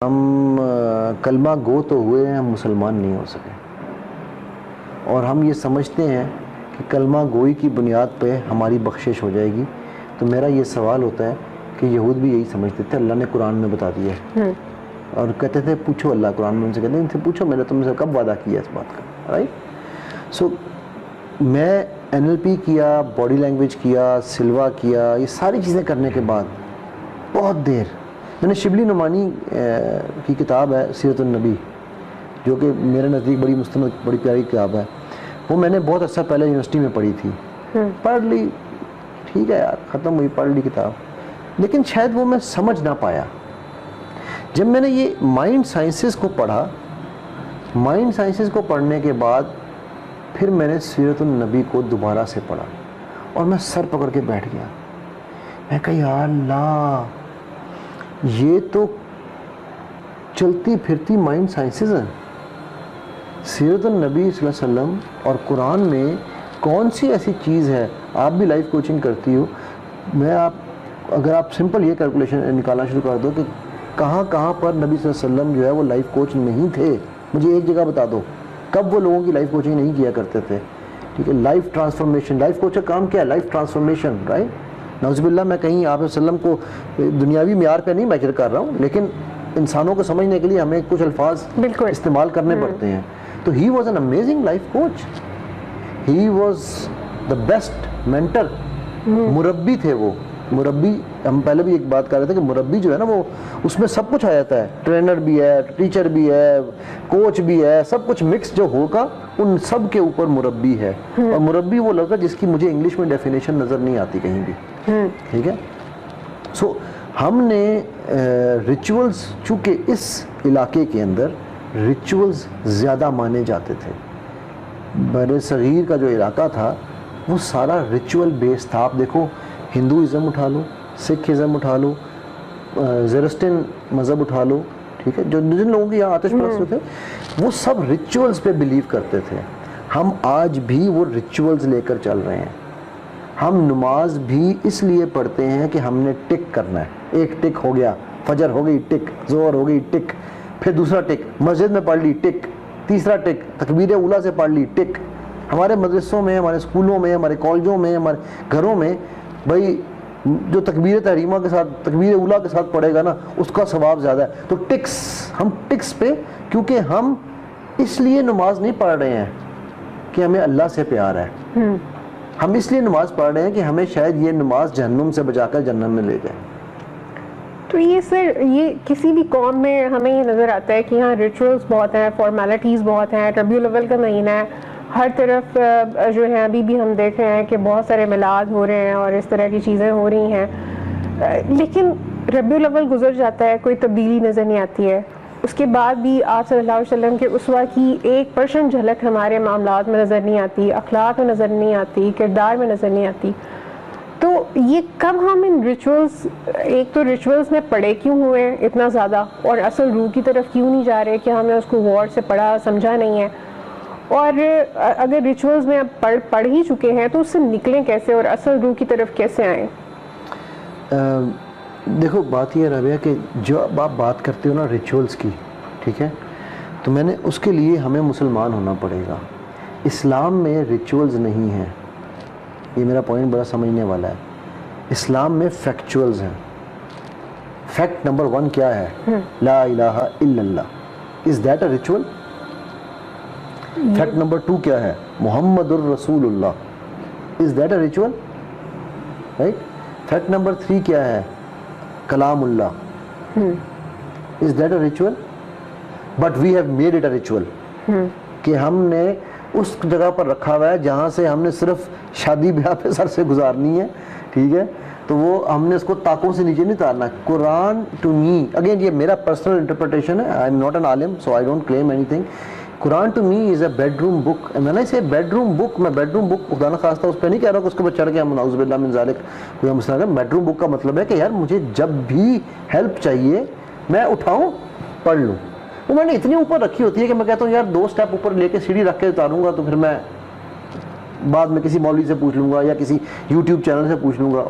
ہم کلمہ گو تو ہوئے ہیں، ہم مسلمان نہیں ہو سکے، اور ہم یہ سمجھتے ہیں کہ کلمہ گوئی کی بنیاد پہ ہماری بخشش ہو جائے گی۔ تو میرا یہ سوال ہوتا ہے کہ یہود بھی یہی سمجھتے تھے، اللہ نے قرآن میں بتا دیا ہے اور کہتے تھے پوچھو اللہ قرآن میں ان سے، کہتے ہیں ان سے پوچھو میں نے تم سے کب وعدہ کیا اس بات کا، رائٹ؟ سو میں NLP کیا، باڈی لینگویج کیا، سلوا کیا، یہ ساری چیزیں کرنے کے بعد بہت دیر میں نے شبلی نعمانی کی کتاب ہے سیرت النبی، جو کہ میرے نزدیک بڑی مستند بڑی پیاری کتاب ہے، وہ میں نے بہت عرصہ پہلے یونیورسٹی میں پڑھی تھی، پڑھ لی، ٹھیک ہے یار ختم ہوئی، پڑھ لی کتاب، لیکن شاید وہ میں سمجھ نہ پایا۔ جب میں نے یہ مائنڈ سائنسز کو پڑھا، مائنڈ سائنسز کو پڑھنے کے بعد پھر میں نے سیرت النبی کو دوبارہ سے پڑھا اور میں سر پکڑ کے بیٹھ گیا۔ میں کہا یا اللہ، یہ تو چلتی پھرتی مائنڈ سائنسز ہیں۔ سیرت النبی صلی اللہ علیہ وسلم اور قرآن میں کون سی ایسی چیز ہے؟ آپ بھی لائف کوچنگ کرتی ہو، اگر آپ سمپل یہ کیلکولیشن نکالنا شروع کر دو کہ کہاں کہاں پر نبی صلی اللہ علیہ وسلم جو ہے وہ لائف کوچ نہیں تھے، مجھے ایک جگہ بتا دو کب وہ لوگوں کی لائف کوچنگ نہیں کیا کرتے تھے، ٹھیک ہے؟ لائف ٹرانسفارمیشن، لائف کوچ کا کام کیا ہے؟ Life transformation, right? نعوذ باللہ میں کہیں آپ وسلم کو دنیاوی معیار پہ نہیں میجر کر رہا ہوں، لیکن انسانوں کو سمجھنے کے لیے ہمیں کچھ الفاظ استعمال کرنے پڑتے ہیں۔ تو he was an amazing life coach, he was the best mentor, مربی تھے وہ، مربی۔ ہم پہلے بھی ایک بات کر رہے تھے کہ مربی جو ہے نا وہ اس میں سب کچھ آ جاتا ہے، ٹرینر بھی ہے، ٹیچر بھی ہے، کوچ بھی ہے، سب کچھ مکس جو ہوگا ان سب کے اوپر مربی ہے۔ اور مربی وہ لفظ ہے جس کی مجھے انگلش میں ڈیفینیشن نظر نہیں آتی کہیں بھی، ٹھیک ہے؟ سو ہم نے ریچولز، چونکہ اس علاقے کے اندر ریچولز زیادہ مانے جاتے تھے، بر صغیر کا جو علاقہ تھا وہ سارا ریچول بیس تھا۔ آپ دیکھو ہندوازم اٹھا لو، سکھ ازم اٹھا لو، زیرسٹن مذہب اٹھا لو، ٹھیک ہے، جو جن لوگوں کے یہاں آتش پرست تھے وہ سب ریچولز پہ بلیو کرتے تھے۔ ہم آج بھی وہ ریچولز لے کر چل رہے ہیں۔ ہم نماز بھی اس لیے پڑھتے ہیں کہ ہم نے ٹک کرنا ہے، ایک ٹک ہو گیا، فجر ہو گئی ٹک، ظہر ہو گئی ٹک، پھر دوسرا ٹک، مسجد میں پڑھ لی ٹک، تیسرا ٹک، تکبیر اولیٰ سے پڑھ لی ٹک۔ ہمارے مدرسوں میں، ہمارے اسکولوں میں، ہمارے کالجوں میں، ہمارے گھروں میں بھائی جو تکبیر تحریمہ کے ساتھ، تکبیر اولیٰ کے ساتھ پڑھے گا نا اس کا ثواب زیادہ ہے۔ تو ٹکس، ہم ٹکس پہ، کیونکہ ہم اس لیے نماز نہیں پڑھ رہے ہیں کہ ہمیں اللہ سے پیار ہے، ہم اس لیے نماز پڑھ رہے ہیں کہ ہمیں شاید یہ نماز جہنم سے بچا کر جنت میں لے جائے۔ تو یہ سر، یہ کسی بھی قوم میں ہمیں یہ نظر آتا ہے کہ یہاں ریچولز بہت ہیں، فارمیلٹیز بہت ہیں، ربیع الاول کا مہینہ ہے، ہر طرف جو ہے ابھی بھی ہم دیکھ رہے ہیں کہ بہت سارے میلاد ہو رہے ہیں اور اس طرح کی چیزیں ہو رہی ہیں، لیکن ربیع الاول گزر جاتا ہے، کوئی تبدیلی نظر نہیں آتی ہے۔ اس کے بعد بھی آپ صلی اللہ علیہ وسلم کے اسوہ کی 1% جھلک ہمارے معاملات میں نظر نہیں آتی، اخلاق میں نظر نہیں آتی، کردار میں نظر نہیں آتی۔ تو یہ کب ہم ان ریچولز، ایک تو ریچولز میں پڑے کیوں ہوئے اتنا زیادہ، اور اصل روح کی طرف کیوں نہیں جا رہے کہ ہم نے اس کو غور سے پڑھا سمجھا نہیں ہے، اور اگر ریچولز میں اب پڑھ ہی چکے ہیں تو اس سے نکلیں کیسے اور اصل روح کی طرف کیسے آئیں؟ دیکھو بات یہ رابعہ کہ جو اب آپ بات کرتے ہو نا ریچولز کی، ٹھیک ہے، تو میں نے اس کے لیے ہمیں مسلمان ہونا پڑے گا۔ اسلام میں ریچولز نہیں ہیں، یہ میرا پوائنٹ بڑا سمجھنے والا ہے۔ اسلام میں فیکچولز ہیں۔ فیکٹ نمبر 1 کیا ہے؟ لا الہ الا اللہ، is that a ritual? Fact number 2 کیا ہے؟ محمد الرسول اللہ، is that a ritual? Right? Fact number 3 کیا ہے؟ کلام اللہ، is that a ritual? But we have made it a ritual, کہ ہم نے اس جگہ پر رکھا ہوا ہے جہاں سے ہم نے صرف شادی بیاہ پہ سر سے گزارنی ہے، ٹھیک ہے، تو وہ ہم نے اس کو طاقوں سے نیچے نہیں اتارنا۔ قرآن ٹو می، اگین یہ میرا پرسنل انٹرپریٹیشن ہے، آئی ایم ناٹ این عالم so I don't claim anything. Quran to me is a bedroom book, میں نے اسے بیڈ روم بک، میں بیڈ روم بک خدا نخواستہ اس پہ نہیں کہہ رہا کہ اس کے اوپر چڑھ کے ہم نعوذ باللہ من ذالک کوئی مسئلہ ہے۔ بیڈ روم بک کا مطلب ہے کہ یار مجھے جب بھی ہیلپ چاہیے میں اٹھاؤں پڑھ لوں۔ وہ میں نے اتنی اوپر رکھی ہوتی ہے کہ میں کہتا ہوں یار 2 سٹیپ اوپر لے کے سیڑھی رکھ کے اتاروں گا تو پھر میں بعد میں کسی مولوی سے پوچھ لوں گا یا کسی یوٹیوب چینل سے پوچھ لوں گا۔